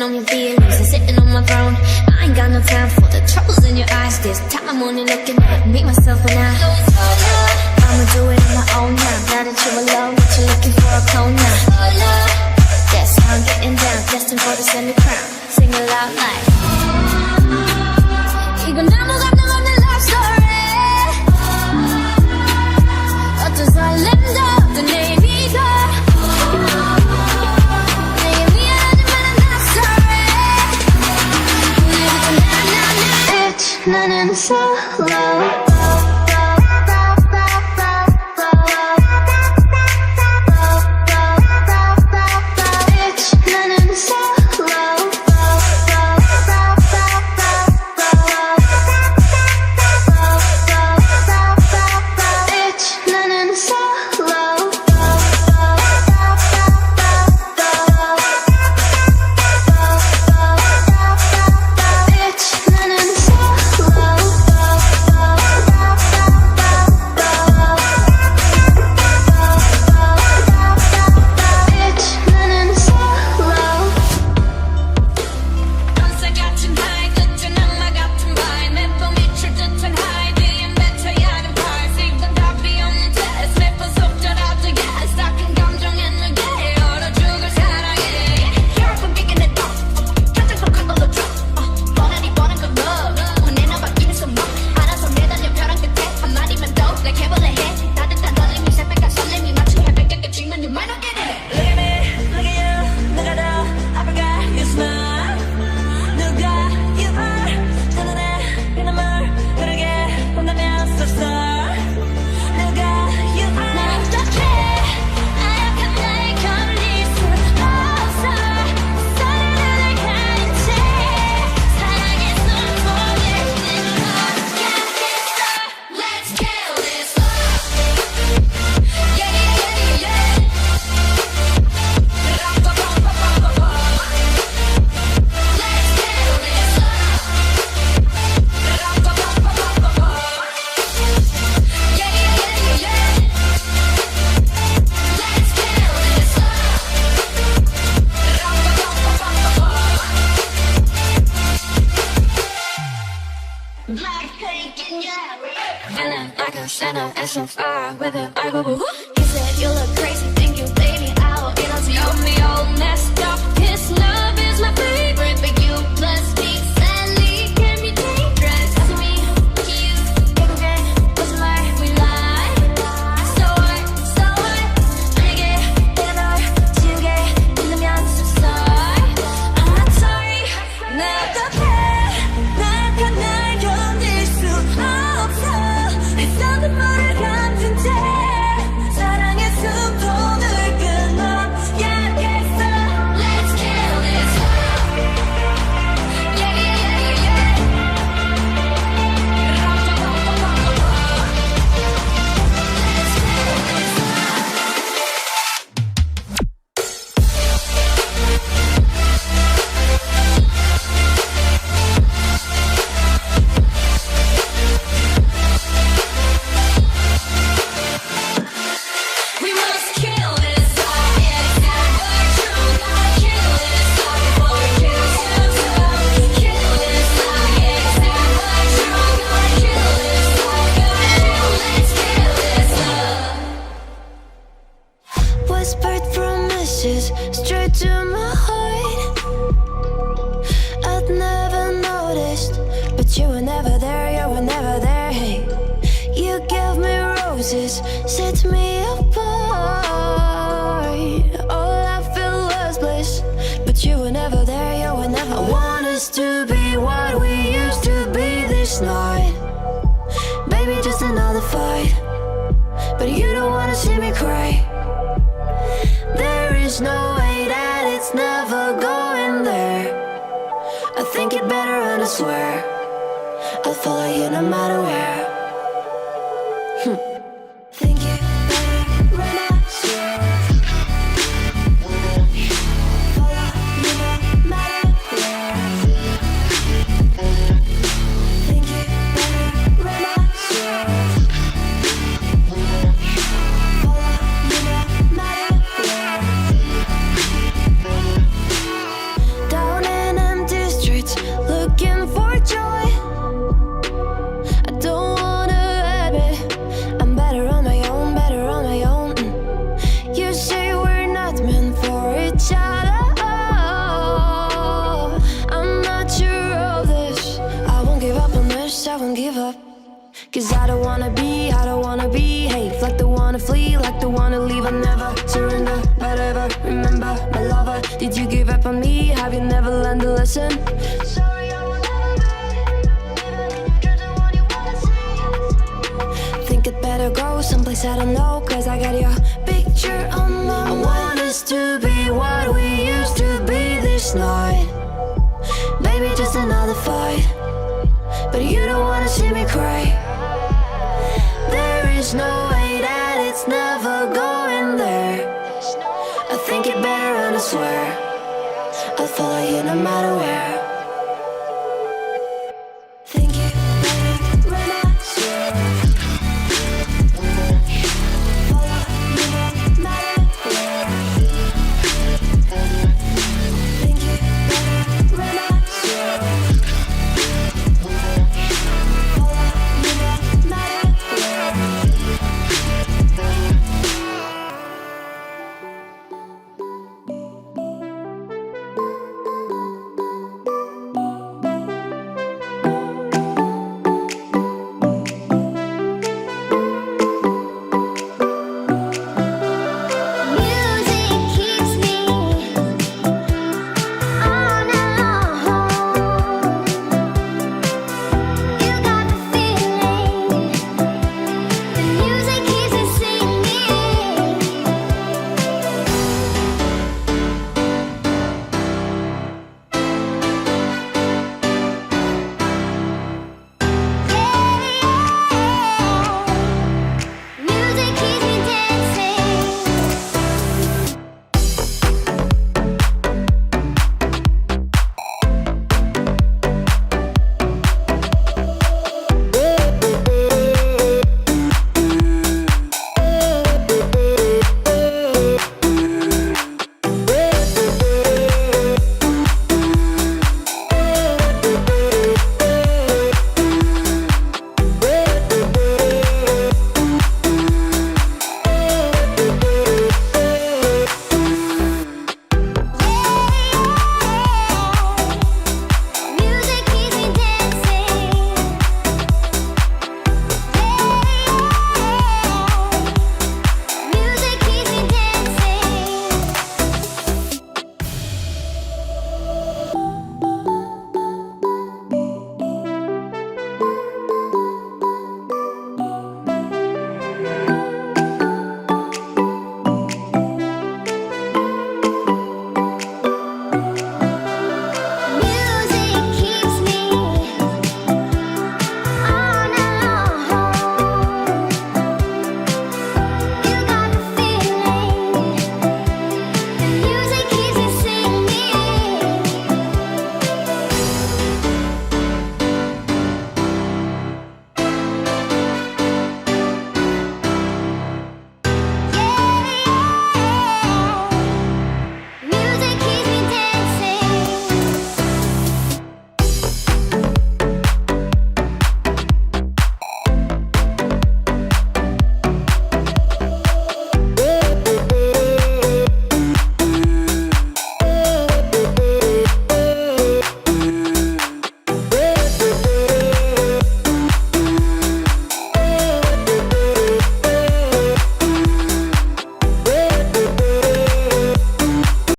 on your feelings and sitting on my throne. I ain't got no time for the troubles in your eyes. This time I'm only looking at me, myself, and I. I'ma do it on my own now. Now that you're alone, but you're looking for a clone now. That's how I'm getting down, destined for the semi crown. Sing it loud like. 이건 아무것도 없는 love story. 어떤 설렘도 없던 내일이고. 내게 미안하지만 love story. Bitch, 나는 solo. So far with it, I go. He said you look crazy, think you baby out. You don't see me all messed up. His love is my favorite, but you must be sadly can be dangerous to me. You okay? What's my we lie? So what? 내게 내가 지우개 있으면 so sorry. I'm sorry. 나 어떡해? 나가 날 견딜 수 없어. 했었던 말을 같은 채 사랑의 숨통을 끊어야겠어. Let's kill this love. Yeah, yeah, yeah, yeah, yeah. Let's kill this We must kill this love. It's never true. Gotta kill this love before it kills you. Kill this love. It's never true. Gotta kill this love. Let's kill this love. Whispered promises straight to my heart. I'd never noticed, but you were never there, you were never there. Hey, you gave me roses, set me apart. All I feel was bliss, but you were never there, you were never. I want us to be what we used to be this night. Baby, just another fight, but you don't wanna see me cry. There is no way that it's never going there. I think it better and I swear I'll follow you no matter where. Think it better when I swear. Follow you no matter where. Think it better when I swear. Follow you no matter where. Down on me, have you never learned a lesson? Sorry, I will never be, even in your dreams, the one you wanna see. Think it better go someplace I don't know, cause I got your picture on my mind. I want us to be what we used to be this night. Maybe just another fight, but you don't wanna see me cry. There is no way that it's never going there. I think it better, and I swear I'll follow you no matter where.